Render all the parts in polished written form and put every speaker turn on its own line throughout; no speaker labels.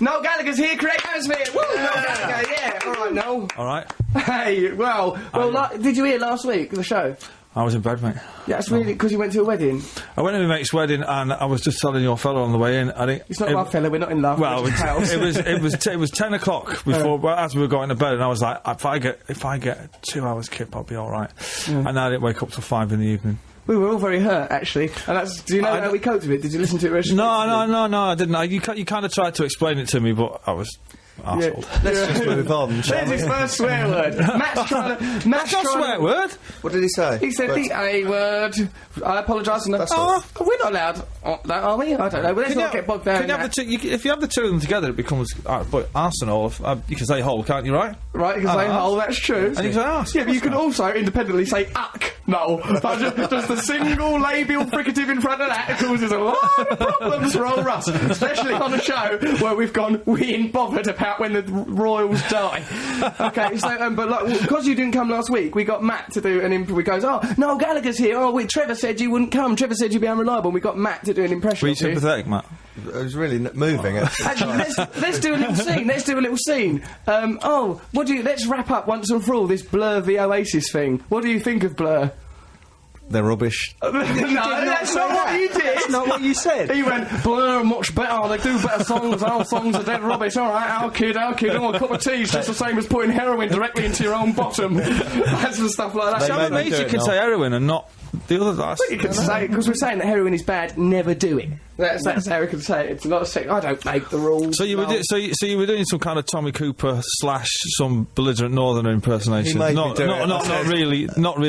Noel Gallagher's here, create atmosphere. Woo, Noel Gallagher, yeah. All right, Noel.
All right.
Hey, well, did you hear last week, the show?
I was in bed, mate.
Yeah, that's really because you went to a wedding.
I went to my mate's wedding, and I was just telling your fella on the way in. I think
it's not my fella. We're not in love.
Well, it was 10 o'clock before as we were going to bed, and I was like, if I get 2 hours kip, I'll be all right. Yeah. And I didn't wake up till 5 in the evening.
We were all very hurt, actually. And do you know how we coped with it? Did you listen to it?
No, I didn't. You kind of tried to explain it to me, but I was. Arsehole.
Yeah. Let's just move on.
There's his first swear word. Matt's trying to...
That's not a swear word.
What did he say?
He said the A word. I apologise. We're not allowed that, are we? I don't know. But let's not get bogged down in that.
If you have the two of them together, it becomes... but Arsenal, you can say hole, can't you, right?
Right, you can say hole, that's true.
And you can say arse.
Yeah, but you can also independently say uck. No. Just a single labial fricative in front of that causes a lot of problems for old Russ. Especially on a show where we've gone, we ain't bothered about when the royals die. Okay, so, but because you didn't come last week, we got Matt to do an impression. We goes, Noel Gallagher's here. Trevor said you wouldn't come. Trevor said you'd be unreliable. And we got Matt to do an impression.
Were you sympathetic, Matt?
It was really moving.
Actually, let's do a little scene. Let's do a little scene. Let's wrap up once and for all this Blur v Oasis thing. What do you think of Blur?
They're rubbish.
No, that's not what you did.
That's not what you said.
He went, Blur are much better. They do better songs. Our songs are dead rubbish. All right, our kid. Oh, a cup of tea's just the same as putting heroin directly into your own bottom. That's the stuff like that.
Some mates you can say heroin and not the other.
But you can say, because we're saying that heroin is bad, never do it. That's how we can say it. It's not a sick. I don't make the rules.
So you were doing some kind of Tommy Cooper / some belligerent northerner impersonation. Not really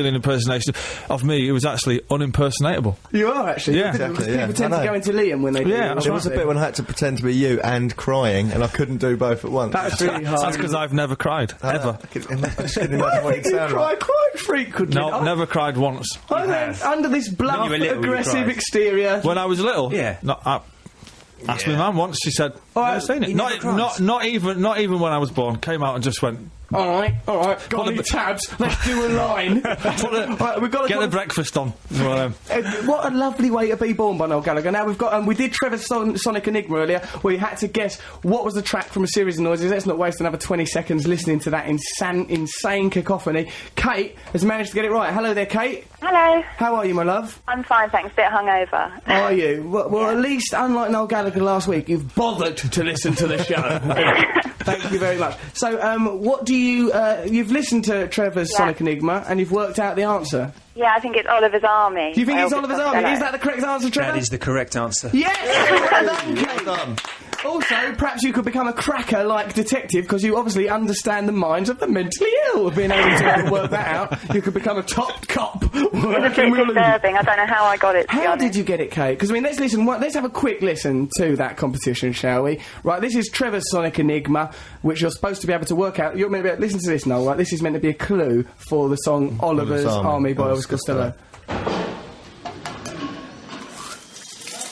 an impersonation of me. It was actually unimpersonatable.
You are actually.
Yeah, exactly.
People tend to go into Liam when they do.
Yeah, there was a bit when I had to pretend to be you and crying, and I couldn't do both at once.
That's really hard.
That's because I've never cried ever.
I couldn't imagine what it sounded like.
Quite frequently.
No, never cried once.
Under this bluff, aggressive exterior.
When I was little.
Yeah.
Asked my mum once. She said, "I've seen it." Not even when I was born. Came out and just went.
All right. Got any tabs? Let's do a line. We've got to
get the breakfast on.
What a lovely way to be born by Noel Gallagher. Now we've got. We did Trevor's Sonic Enigma earlier, where you had to guess what was the track from a series of noises. Let's not waste another 20 seconds listening to that insane cacophony. Kate has managed to get it right. Hello there, Kate.
Hello.
How are you, my love?
I'm fine, thanks. A bit hungover.
Are you? Well, at least, unlike Noel Gallagher last week, you've bothered to listen to the show. Thank you very much. So, what do you... you've listened to Trevor's Sonic Enigma, and you've worked out the answer.
Yeah, I think it's Oliver's Army.
Do you think it's Oliver's Army? Is that the correct answer, Trevor?
That is the correct answer.
Yes! Well done. Also, perhaps you could become a cracker-like detective, because you obviously understand the minds of the mentally ill. Being able to work that out, you could become a top cop.
It's a bit disturbing. I don't know how I got it,
How did you get it, Kate? Because, let's have a quick listen to that competition, shall we? Right, this is Trevor's Sonic Enigma, which you're supposed to be able to work out. You're meant to be listen to this, Noel, right? This is meant to be a clue for the song Oliver's Army by Elvis Costello.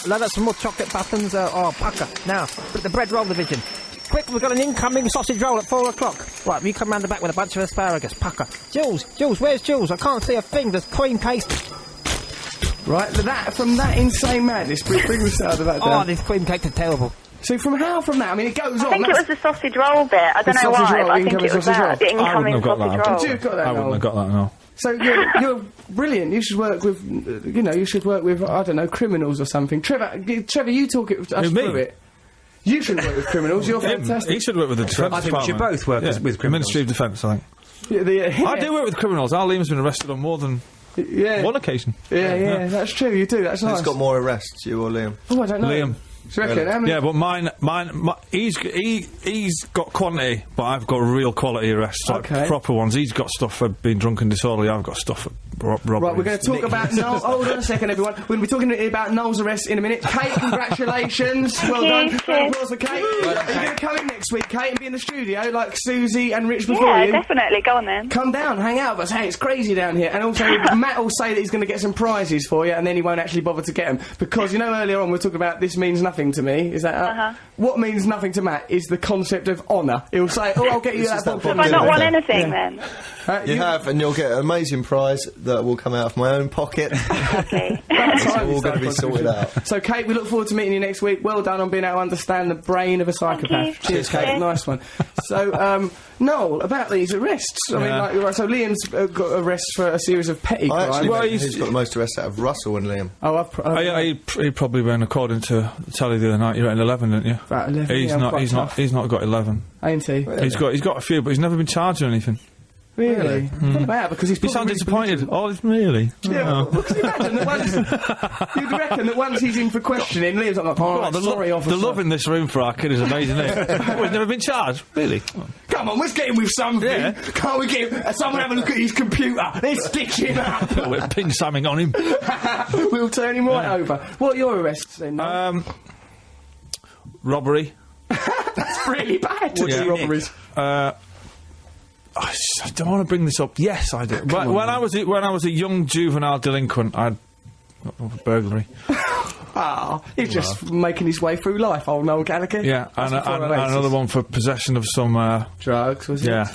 Load up some more chocolate buttons or pucker. Now, put the bread roll division. Quick, we've got an incoming sausage roll at 4 o'clock. Right, you come round the back with a bunch of asparagus. Pucker. Jules, where's Jules? I can't see a thing. There's cream cake.
Right, from that insane madness, bring the sound of that down.
Oh, this cream cake is terrible.
So from that, I mean, it goes on.
I think it was the sausage roll bit. I don't know why, but I think it was that. The incoming sausage roll.
I wouldn't have got that, no.
So you're brilliant. You should work with, I don't know, criminals or something. Trevor, you talk us through it. You should work with criminals. You're fantastic.
He should work with the Defence
I think we should both work with criminals.
Ministry of Defence, I think. I do work with criminals. Our Liam's been arrested on more than one occasion.
Yeah, that's true. You do. That's nice.
Who's got more arrests, you or Liam?
Oh, I don't know.
Liam.
Do you reckon?
Yeah, but mine he's got quantity, but I've got real quality arrests, like proper ones. He's got stuff for being drunk and disorderly. I've got stuff for robbery. Right,
we're going to talk about Noel. Hold on a second, everyone. We're going to be talking about Noel's arrest in a minute. Kate, congratulations. Well done. Applause for Kate. Are you going to come in next next week, Kate, and be in the studio like Susie and Rich before
Yeah,
you?
definitely. Go on then.
Come down, hang out with us. Hey, it's crazy down here. And also, Matt will say that he's going to get some prizes for you, and then he won't actually bother to get them. Because, you know, earlier on we were talking about this means nothing to me. Is that what means nothing to Matt is the concept of honour. He'll say, I'll get you that book.
Have I not won anything then?
You have, and you'll get an amazing prize that will come out of my own pocket.
Okay.
It's all going to be sorted out.
So, Kate, we look forward to meeting you next week. Well done on being able to understand the brain of a psychopath. Cheers, Kate.
Yeah.
Nice one. So, Noel, about these arrests. I mean, like, so Liam's got arrests for a series of petty crimes.
Actually, who's got the most arrests out of Russell and Liam?
He probably went, according to telly the other night, you're at 11, didn't you?
About 11.
He's not got 11.
Ain't he?
Really? He's got a few, but he's never been charged or anything.
Really? What about? Because he's
You sound disappointed. Oh, really?
Yeah, well, can you imagine that once... You'd reckon that once he's in for questioning, Liam's like, sorry, officer.
The love in this room for our kid is amazing, isn't it? He's never been charged. Really?
Come on, let's get him with something.
Yeah.
Can't we get him... Someone have a look at his computer. Let's stitch him up.
We'll pin something on him.
We'll turn him right over. What are your arrests then, Noel?
Robbery.
That's really bad.
What do you
robberies?
I don't want to bring this up. Yes, I do. When I was a young juvenile delinquent, I'd burglary.
He's just making his way through life, old Noel Gallagher.
Yeah, and another one for possession of some
drugs. Was it?
Yeah.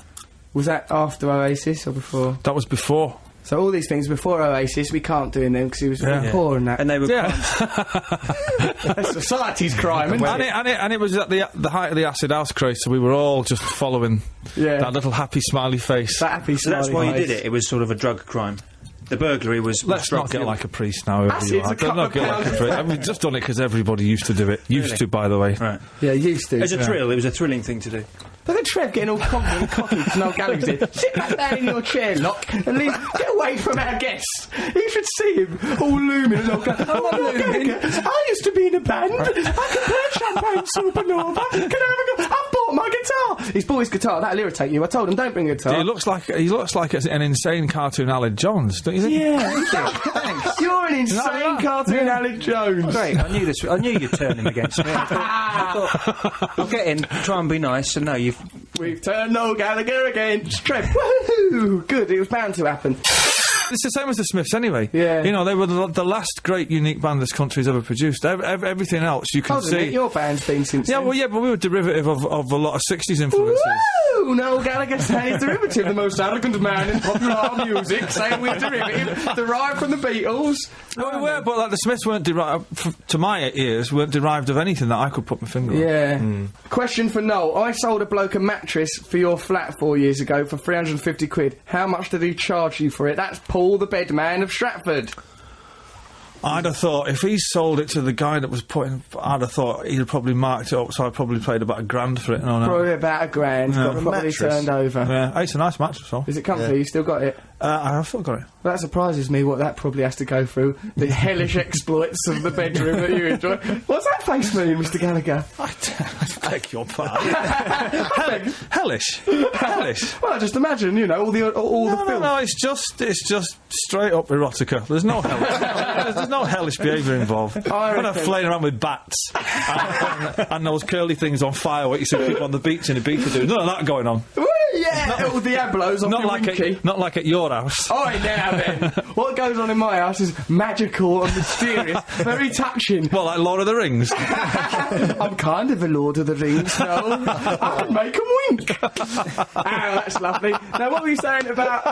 Was that after Oasis or before?
That was before.
So all these things before Oasis, we can't do in them because he was really poor and that.
And they were
That's society's crime, isn't it?
And it was at the height of the acid house craze, so we were all just following that little happy smiley face.
That happy
So
smiley
that's why you
face.
did it. It was sort of a drug crime. The burglary was...
Let's not get like a priest now.
Acid's a couple of pounds.
I've just done it because everybody used to do it. Used to, by the way.
Right.
Yeah, used to.
As a thrill, it was a thrilling thing to do.
Look at Trev getting all confident and cocky because Noel Gallagher's here. Sit back down in your chair, Lock, and get away from our guests. You should see him all looming and all going, Noel Gallagher, I used to be in a band. I can play Champagne Supernova. Can I have a go? I bought my guitar. He's bought his guitar. That'll irritate you. I told him, don't bring a guitar.
He looks like an insane cartoon Alec Jones, don't you think?
Yeah. Thanks. You're an insane cartoon Alec Jones.
Great, I knew this. I knew you'd turn him against me. I thought, I'll get in, try and be nice, and no,
we've turned Noel Gallagher against Trev. Woohoo! Good, it was bound to happen.
It's the same as the Smiths anyway.
Yeah.
You know, they were the last great unique band this country's ever produced. Everything else you can see.
Your band's been since then.
But we were derivative of a lot of 60s influences.
Woo! Noel Gallagher saying he's derivative, the most arrogant man in popular music, saying we're derivative, derived from the Beatles.
No, we were, but like the Smiths weren't derived, to my ears, weren't derived of anything that I could put my finger on.
Yeah. Question for Noel. I sold a bloke a mattress for your flat 4 years ago for 350 quid. How much did he charge you for it? That's Paul the Bedman of Stratford.
I'd have thought, if he sold it to the guy that was putting... I'd have thought he'd have probably marked it up, so I probably paid about $1,000 for it.
Probably about $1,000.
Yeah.
Got probably turned over.
Yeah, it's a nice mattress, though.
Is it comfy? Yeah. You still got it?
I have still got it.
That surprises me what that probably has to go through. The hellish exploits of the bedroom that you enjoy. What's that face mean, Mr. Gallagher?
I beg your pardon. Hellish. Hellish.
Well, just imagine, you know, all the film.
No, it's just straight up erotica. There's no hellish. There's no hellish behaviour involved. I'm not flaying around with bats and those curly things on fire what you see people on the beach in Ibiza do. None of that going on.
Yeah, all Diablos on
not like at your house.
Oh, now then. What goes on in my house is magical and mysterious, very touching.
Well, like Lord of the Rings.
I'm kind of a Lord of the Rings, no. I can make 'em wink. That's lovely. Now, what were you saying about...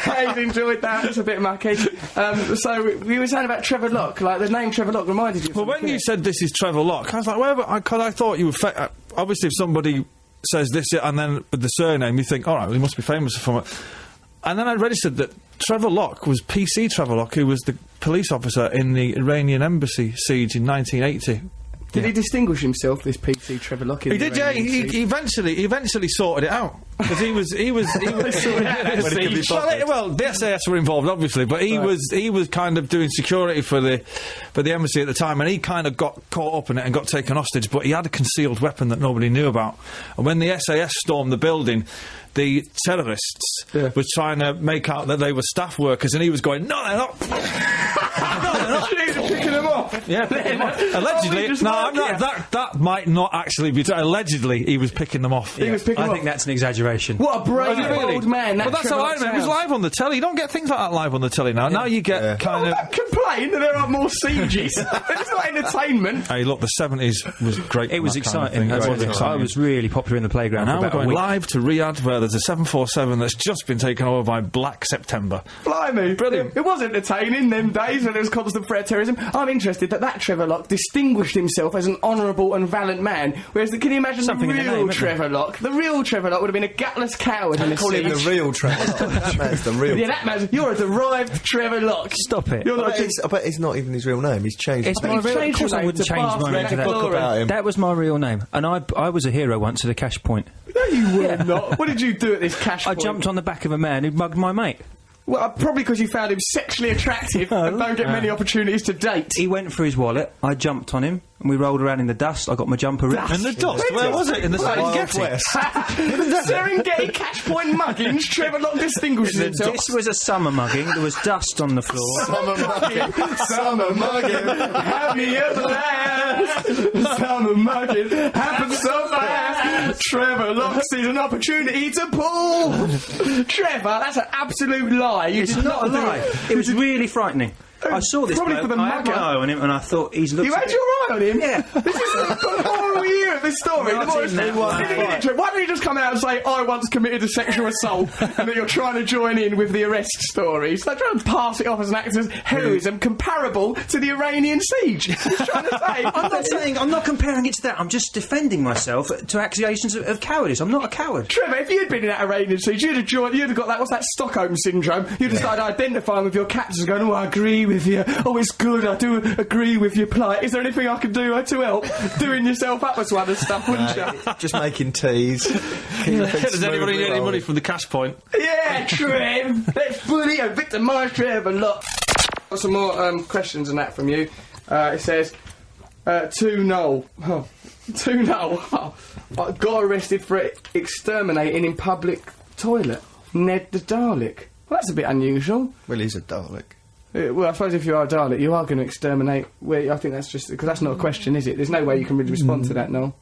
I've enjoyed that. It's a bit mucky. So, we were saying about Trevor Lock. Like, the name Trevor Lock reminded you of
something. Well, when you said this is Trevor Lock, I was like, well, I thought you were... obviously, if somebody says this and then with the surname, you think, all right, well, he must be famous from it. And then I registered that Trevor Lock was PC Trevor Lock, who was the police officer in the Iranian embassy siege in 1980.
Did he distinguish himself, this PC Trevor Lock?
He did, yeah. He eventually sorted it out because he was. Well, the SAS were involved, obviously, but he was kind of doing security for the embassy at the time, and he kind of got caught up in it and got taken hostage. But he had a concealed weapon that nobody knew about, and when the SAS stormed the building, the terrorists were trying to make out that they were staff workers, and he was going, "No, they're not."
Picking them off. off.
Yeah, picking them off.
Oh,
Allegedly,
we just
no,
work here.
that might not actually be true. Allegedly, he was picking them off.
He was picking
I
them
think
off.
that's an exaggeration.
What a brave, bold man.
But that's how I remember. It was live on the telly. You don't get things like that live on the telly now. Now you get kind of.
Complain that there aren't more sieges. It's not entertainment.
Hey, look, the 70s was great.
It was
for that kind of
exciting.
thing.
It
It
was exciting. I was really popular in the playground.
And now
for
we're
about a
going
week.
live to Riyadh, where there's a 747 that's just been taken over by Black September.
Blimey.
Brilliant.
It was entertaining them days when there was constant threat of terrorism. I'm interested that Trevor Lock distinguished himself as an honourable and valiant man, whereas can you imagine
Something
the
in the
real
name, isn't
Trevor Lock? The real Trevor Lock would have been a gutless coward in a
Call him the
siege.
real Trevor Lock. That man's the real.
Yeah, that man's... You're a derived Trevor Lock.
Stop it.
You're
I
like...
bet it's not even his real name. He's changed.
It's
it.
my
He's
real. Of
changed
course,
his
I
name
wouldn't
to
change my
Bastard
name to
Read a book
Glory.
about him.
That was my real name, and I was a hero once at a cash point.
No, you were not. What did you do at this cash
I
point?
jumped on the back of a man who mugged my mate.
Well, probably because you found him sexually attractive and don't get many opportunities to date.
He went for his wallet. I jumped on him, and we rolled around in the dust. I got my jumper ripped.
In the dust? Where was it? In the Serengeti?
Serengeti cash point muggings. Trevor Lock distinguishes himself.
This was a summer mugging. There was dust on the floor.
Summer mugging, have me at last. Summer mugging, happens so fast. Trevor Lock sees an opportunity to pull. Trevor, that's an absolute lie. You
It's
did
not a
do
lie.
it.
It was really frightening. I saw this
Probably
bloke,
for the
I had my
mugger.
eye on him, and I thought he's looked.
You had your eye on him?
Yeah.
This is the whole year of this story.
Well,
The more
I've seen that
it's-
one.
Why don't you just come out and say, I once committed a sexual assault, and that you're trying to join in with the arrest stories? They're trying to pass it off as an act of heroism comparable to the Iranian siege. Just trying to say,
I'm not comparing it to that. I'm just defending myself to accusations of cowardice. I'm not a coward.
Trevor, if you'd been in that Iranian siege, you'd have got that, what's that, Stockholm syndrome? You'd have started identifying with your captors and going, oh, I agree with you. Oh, it's good, I do agree with your plight. Is there anything I can do to help? Doing yourself up as one and stuff, wouldn't you?
Just making teas.
Does anybody need any money from the cash point?
Yeah, Trev! Let's bully and victimise Trevor Lock. Got some more questions and that from you. It says, to Noel. Oh, to Noel. Oh, I got arrested for exterminating in public toilet. Ned the Dalek. Well, that's a bit unusual.
Well, he's a Dalek.
Well, I suppose if you are a Dalek, you are going to exterminate. Well, I think that's just because that's not a question, is it? There's no way you can really respond to that, Noel.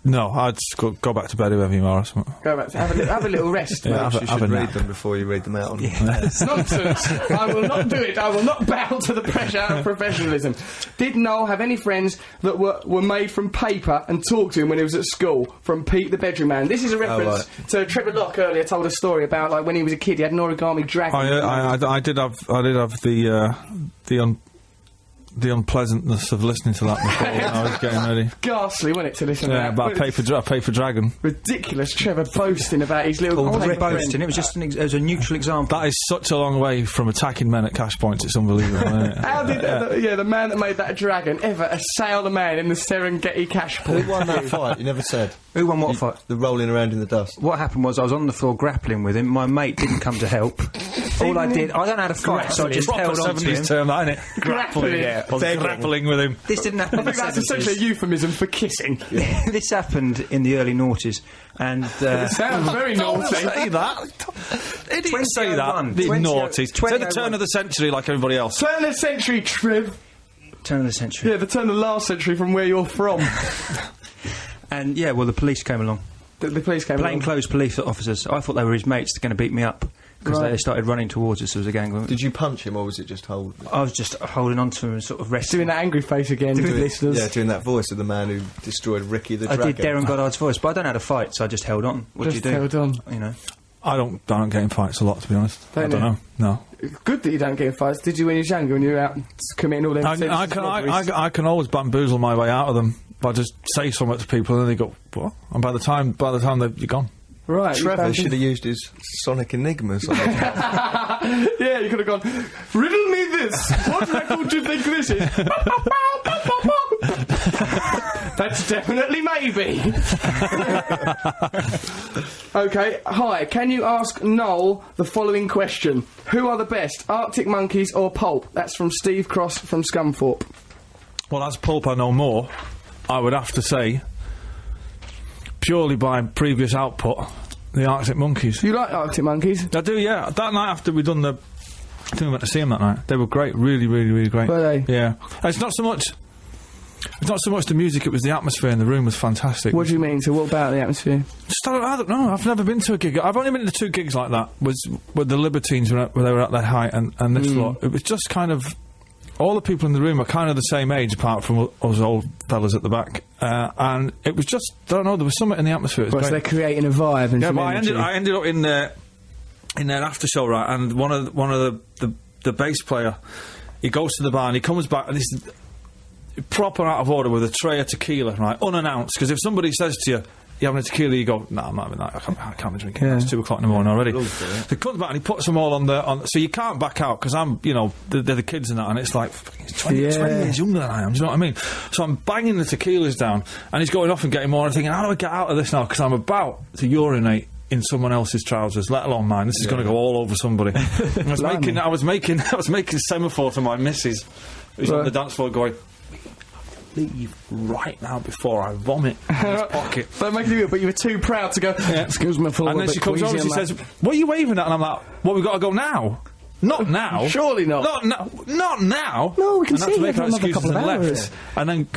No, I'd just go back to bed, whoever you are. Or something.
Go back to have a little rest.
Yeah,
mate.
have
You
a
should read
nap.
them before you read them out.
It's nonsense. I will not do it. I will not bow to the pressure of professionalism. Did Noel have any friends that were made from paper and talked to him when he was at school? From Pete the bedroom man. This is a reference to Trevor Lock earlier. Told a story about like when he was a kid, he had an origami dragon.
I did have the unpleasantness of listening to that before when I was getting ready.
Ghastly, wasn't it, to listen to
Yeah,
that?
about a paper dragon.
Ridiculous. Trevor boasting about his little
I
paper
was boasting.
friend.
It was just it was a neutral example.
That is such a long way from attacking men at cash points. It's unbelievable, isn't it?
How did the man that made that dragon ever assail a man in the Serengeti cash pool?
Who won that fight? You never said.
Who won what fight?
The rolling around in the dust.
What happened was I was on the floor grappling with him. My mate didn't come to help. All I did, I don't know how to fight, so I just
Proper
held on to
70s
him.
term, that, isn't it?
Grappling.
Yeah, I was grappling with him.
This didn't happen
I
in the
think that's essentially a
70s.
euphemism for kissing.
This happened in the early noughties, and
Sounds very naughty.
Say that. Idiots say that.
2001.
The
2001.
naughties. Say the turn of the century like everybody else.
Turn of the century, Trev.
turn of the century.
Yeah, the turn of the last century from where you're from.
And yeah, well, the police came along.
The police came along.
Plainclothes police officers. I thought they were his mates going to beat me up because
Right.
they started running towards us. There was a gang.
Did you punch him or was it just hold?
I was just holding on to him and sort of resting.
Doing that angry face again to the listeners.
Yeah, doing that voice of the man who destroyed Ricky the
I
Dragon.
did Darren Goddard's voice, but I don't know how to fight, so I just held on. What do you
Just
do?
held on.
You know.
I don't get in fights a lot, to be honest. I
Don't
don't
you?
know. No.
It's good that you don't get in fights. Did you when you was younger, when you were out committing all them
I can always bamboozle my way out of them. I just say something to people and then they go, what? And by the time you're gone.
Right.
Trevor should have used his sonic enigmas. On
Yeah, you could have gone, riddle me this. What record do you think this is? That's definitely maybe. Okay, hi. Can you ask Noel the following question? Who are the best, Arctic Monkeys or Pulp? That's from Steve Cross from Scunthorpe.
Well, as Pulp I know more, I would have to say, purely by previous output, the Arctic Monkeys.
You like Arctic Monkeys?
I do, yeah. That night after we'd done the I think we went to see them that night. They were great, really, really, really great.
Were they?
Yeah. It's not so much the music; it was the atmosphere in the room was fantastic.
What do you mean? So what about the atmosphere?
Just, I don't know. I've never been to a gig. I've only been to 2 gigs like that. Was with the Libertines where they were at their height, and this lot. It was just kind of all the people in the room are kind of the same age, apart from us old fellas at the back. And it was just, I don't know. There was something in the atmosphere.
So they're creating a vibe. And
yeah,
some
but
energy.
I ended up in their after show, right? And one of the bass player, he goes to the bar and he comes back and he's proper out of order with a tray of tequila, right? Unannounced, because if somebody says to you, "You having a tequila?" you go, "No, I'm not having that. I can't be drinking. It's 2 o'clock in the morning already." So he comes back and he puts them all on so you can't back out because I'm, they're the kids and that, and it's like 20 years younger than I am. Do you know what I mean? So I'm banging the tequilas down, and he's going off and getting more. And thinking, how do I get out of this now? Because I'm about to urinate in someone else's trousers, let alone mine. This is going to go all over somebody. I was making semaphore to my missus, who's on the dance floor, going, "Leave right now before I vomit in his pocket."
That makes you, but you were too proud to go. Excuse me,
and then she comes over and she says, "What are you waving at?" And I'm like, "Well, we've got to go now." Not now.
Surely not.
Not now.
No, we can
and
see you for another couple of hours.
Left, and then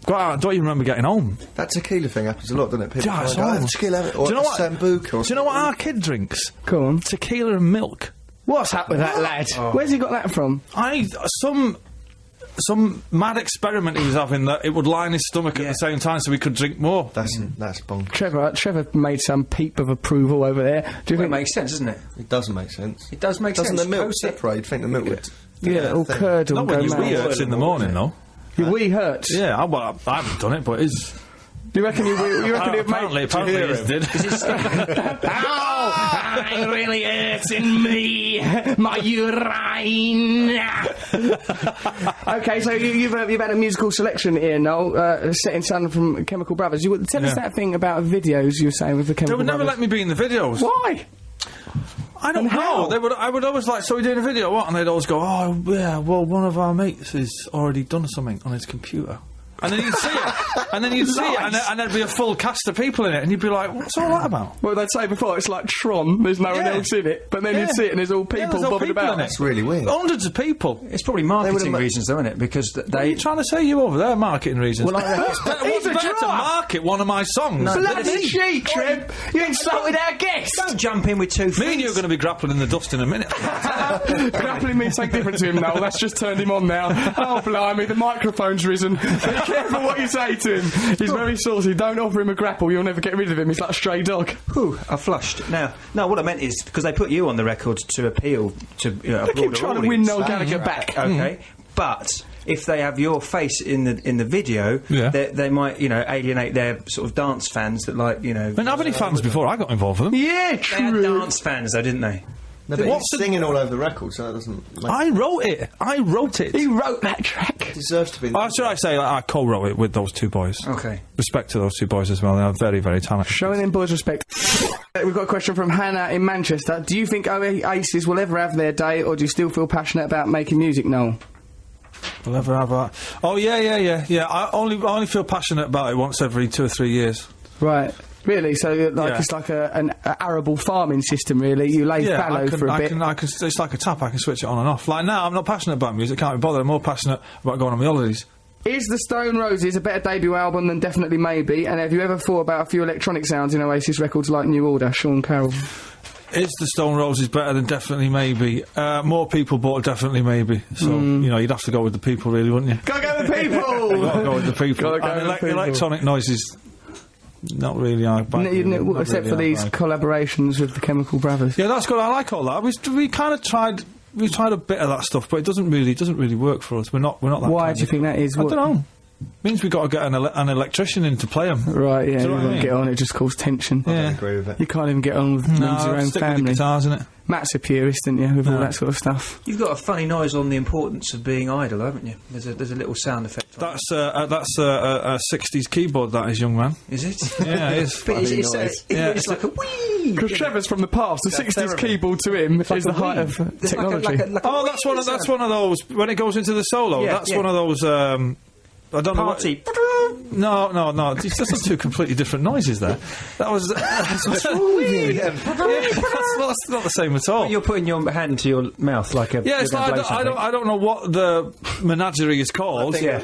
got out. I don't even remember getting home.
That tequila thing happens a lot, doesn't it? People
Yeah, it's
go,
horrible.
tequila, or
do you know what?
Sambuca, or
do you know what our kid drinks?
Go on.
Tequila and milk.
What's happened with that lad? Where's he got that from?
Some mad experiment he was having that it would line his stomach at the same time so he could drink more.
That's bonkers.
Trevor made some peep of approval over there. Do you think
it makes sense, doesn't it?
It doesn't make sense.
It does make sense.
Doesn't the milk separate? You'd think the milk would...
all curdle
Not
and
when
go
your wee
mad.
hurts in the morning, though.
Your wee hurts?
Yeah, I haven't done it, but it's...
You reckon it
apparently it did.
Ow! It really hurts in me. My urine. Okay, so you've had a musical selection here, Noel, setting sun from Chemical Brothers. Tell us that thing about videos you were saying with the Chemical
They would
Brothers.
never let me be in the videos.
Why?
I don't know. I would always like, so we're doing a video, what? And they'd always go, oh, yeah, well, one of our mates has already done something on his computer. And then you'd see it, and and there'd be a full cast of people in it, and you'd be like, what's all that about?
Well, they'd say before, it's like Tron, there's no one else in it, but then you'd see it and there's all people bobbing about.
That's really weird.
Hundreds of people.
It's probably marketing reasons, though, isn't it? Because
What are you trying to say, you over there, marketing reasons?
Well,
what's better to market one of my songs?
Bloody cheek, Trev! You insulted our guest!
Don't jump in with 2 feet.
Me and you are going to be grappling in the dust in a minute.
Grappling means something different to him, Noel. That's just turned him on now. Oh, blimey, the microphone's risen. Be careful what you say to him. He's very saucy. Don't offer him a grapple. You'll never get rid of him. He's like a stray dog.
Whew, I flushed. Now, no, what I meant is because they put you on the record to appeal to a
They keep
broader
trying to win
audience.
Noel Gallagher back.
Okay, but if they have your face in the video, they might alienate their sort of dance fans that like
I didn't have any fans before I got involved with them.
Yeah,
They had
true.
dance fans, though, didn't they?
No, but he's singing all over the record, so that doesn't...
I wrote it.
He wrote that track.
deserves to be...
Or should I say, I co-wrote it with those 2 boys.
Okay.
Respect to those 2 boys as well. They are very, very talented.
Showing them boys respect. We've got a question from Hannah in Manchester. Do you think Oasis will ever have their day, or do you still feel passionate about making music, Noel?
We'll ever have that. Oh, yeah. I only feel passionate about it once every 2 or 3 years.
Right. Really? So, it's like an arable farming system, really. You lay fallow for a bit.
It's like a tap. I can switch it on and off. Like now, I'm not passionate about music. Can't be bothered. I'm more passionate about going on my holidays.
Is the Stone Roses a better debut album than Definitely Maybe? And have you ever thought about a few electronic sounds in Oasis records like New Order? Sean Carroll.
Is the Stone Roses better than Definitely Maybe? More people bought Definitely Maybe. So, you'd have to go with the people, really, wouldn't you?
Gotta go with the people!
Gotta go with the people.
Gotta go with the people.
Electronic noises... Not really.
Except for these collaborations with the Chemical Brothers.
Yeah, that's good. I like all that. We kind of tried. We tried a bit of that stuff, but it doesn't really work for us. We're not that.
Why do you think that is?
I don't know. Means we've got to get an electrician in to play them.
Right, yeah.
Do you know
You
what I
won't
mean?
get on, it just causes tension.
I don't agree with it.
You can't even get on with members of your own
stick with
family.
the guitars, innit?
Matt's a purist, isn't you, with all that sort of stuff.
You've got a funny noise on the importance of being idle, haven't you? There's a little sound effect.
That's a 60s keyboard. That is, young man.
Is it?
Yeah, it is.
But
Yeah.
it's like a wee.
Because Trevor's from the past. The 60s
terrible.
keyboard to him is the height of technology.
Oh, that's one of those when it goes into the solo.
Yeah,
that's
yeah.
one of those. I don't
Party.
know. No. It's just two completely different noises there. That was... That's not the same at all.
But you're putting your hand to your mouth like a...
Yeah, it's like, I don't know what the menagerie is called.
Yeah,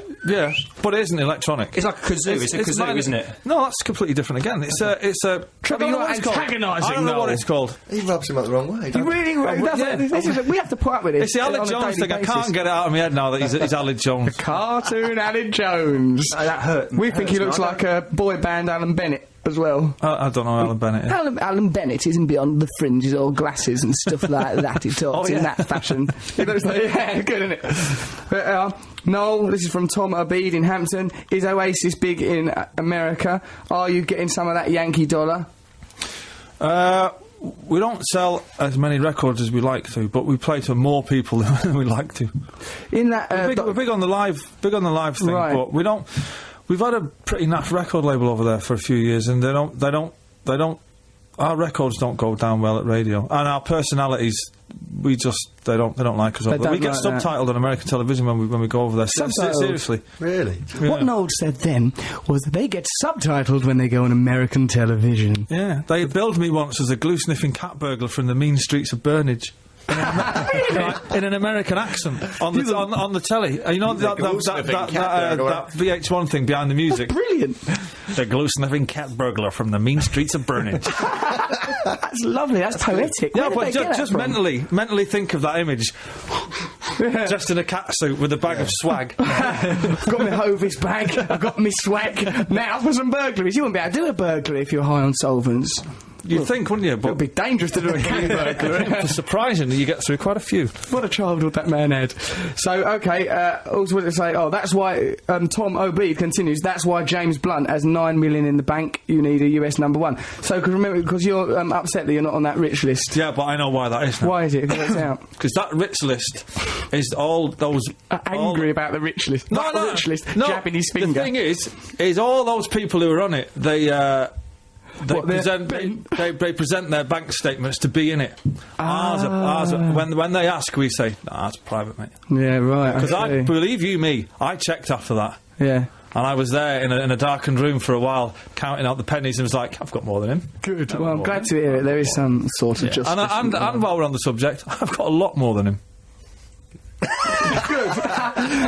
but it isn't electronic.
It's like a kazoo. It's a kazoo, isn't it?
No, that's completely different again. It's a...
Trevor, you're antagonising.
I don't know what it's called.
He rubs him up the wrong way.
You really... we have to put up with this.
It's the Aled Jones thing. I can't get it out of my head now that he's Aled Jones.
Cartoon Aled Jones.
That hurt.
We think he looks like a boy band Alan Bennett as well.
I don't know Alan Bennett.
Alan Bennett isn't beyond the fringes or glasses and stuff like that. He talks in that fashion. He looks like, good, isn't it? But, Noel, this is from Tom Abede in Hampton. Is Oasis big in America? Are you getting some of that Yankee dollar?
We don't sell as many records as we like to, but we play to more people than we like to.
In that,
we're big on the live thing,
right.
But we don't. We've had a pretty naff record label over there for a few years, and they don't. Our records don't go down well at radio, and our personalities, they don't like us over there. We get subtitled on American television when we go over there. Seriously,
really?
Yeah. What Noel said then was that they get subtitled when they go on American television.
Yeah, they billed me once as a glue-sniffing cat burglar from the mean streets of Burnage. In an American accent on the telly. You know that VH1 thing behind the music.
That's brilliant.
The glue-sniffing cat burglar from the mean streets of Burnage.
That's lovely. That's poetic.
Yeah, but just mentally think of that image. Just in a cat suit with a bag of swag.
I've got my Hovis bag. I've got my swag. Now for some burglaries. You wouldn't be able to do a burglary if you're high on solvents.
You'd think, wouldn't you? But
it would be dangerous to do a cat burglary.
Surprisingly, you get through quite a few.
What a childhood that man had. So, okay, also wanted to say, that's why, Tom O'B continues, that's why James Blunt has $9 million in the bank, you need a US #1. So, remember, because you're upset that you're not on that rich list.
Yeah, but I know why that is now.
Why is it? Because it's out.
Because that rich list is all those...
angry about the rich list. Rich list, jabbing his finger.
The thing is all those people who are on it, they present their bank statements to be in it. Ours, when they ask, we say, that's private, mate.
Yeah, right.
Because I believe you me, I checked after that.
Yeah.
And I was there in a darkened room for a while, counting out the pennies, and was like, I've got more than him.
Good. Well, I'm glad to hear it. There is some sort of justice.
And while we're on the subject, I've got a lot more than him.
Good.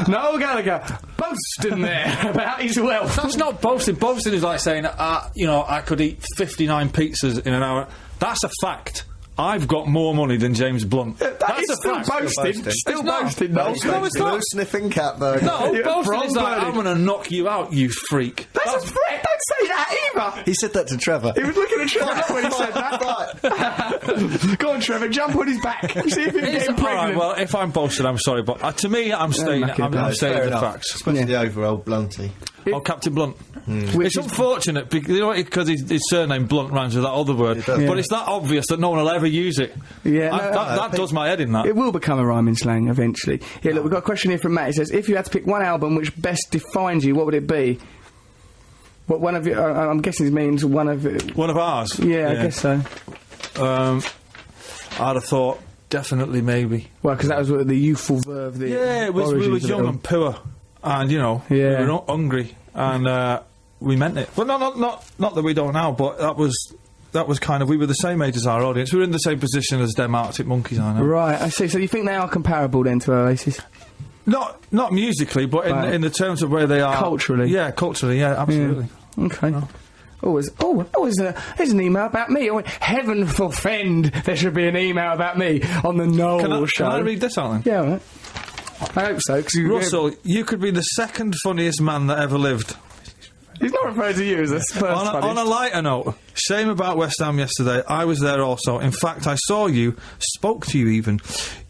Noel Gallagher boasting there about his wealth.
That's not boasting. Boasting is like saying, I could eat 59 pizzas in an hour. That's a fact. I've got more money than James Blunt.
That's a fact. Still boasting. No,
it's not.
Sniffing cat burger.
No, boasting is like, I'm going to knock you out, you freak.
That's a threat. Don't say that either.
He said that to Trevor.
He was looking at Trevor when he said that. Go on, Trevor, jump on his back. See if you can get him pregnant.
Right, well, if I'm boasting, I'm sorry, but to me, I'm stating the facts.
Especially the over old Blunty.
Captain Blunt. It's unfortunate because his surname Blunt rhymes with that other word, but it's that obvious that no one will ever use it.
Yeah,
that does my head in. That
it will become a rhyming slang eventually. Yeah, look, we've got a question here from Matt. It says, if you had to pick one album which best defines you, what would it be? What one of you? I'm guessing it means one of
ours.
Yeah, I guess so.
I'd have thought definitely maybe.
Well, because that was the youthful verve. We
were young and pure, and we were not hungry, and we meant it. But not that we don't now, but that was kind of, we were the same age as our audience. We were in the same position as them Arctic Monkeys are now.
Right, I see. So you think they are comparable then to Oasis?
Not musically, but in the terms of where they are
culturally.
Yeah, absolutely.
Yeah. Okay. Here's an email about me. Heaven forfend there should be an email about me on the Noel Show.
Can I read this out then?
Yeah, all right. I hope so.
Russell, you could be the second funniest man that ever lived.
He's not referring to you as the first
on a lighter note, shame about West Ham yesterday. I was there also. In fact, I saw you, spoke to you even.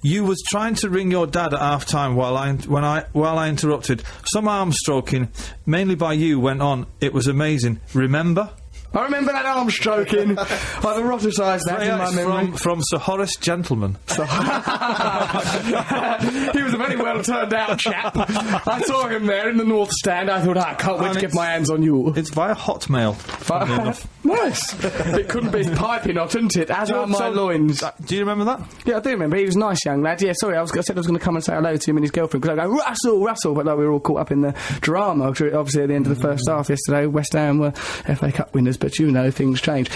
You was trying to ring your dad at half-time while I interrupted. Some arm stroking, mainly by you, went on. It was amazing. Remember?
I remember that arm stroking. I've eroticised that in my memory.
From Sir Horace Gentleman.
He was a very well turned out chap. I saw him there in the North Stand. I thought, I can't wait to get my hands on you.
It's via Hotmail.
Nice. It couldn't be piping hot, couldn't it? As are my loins.
Do you remember that?
Yeah, I do remember. He was a nice young lad. Yeah, sorry, I said I was going to come and say hello to him and his girlfriend because I go, Russell, but no, we were all caught up in the drama. Obviously, at the end of the first half yesterday, West Ham were FA Cup winners, but you know, things change.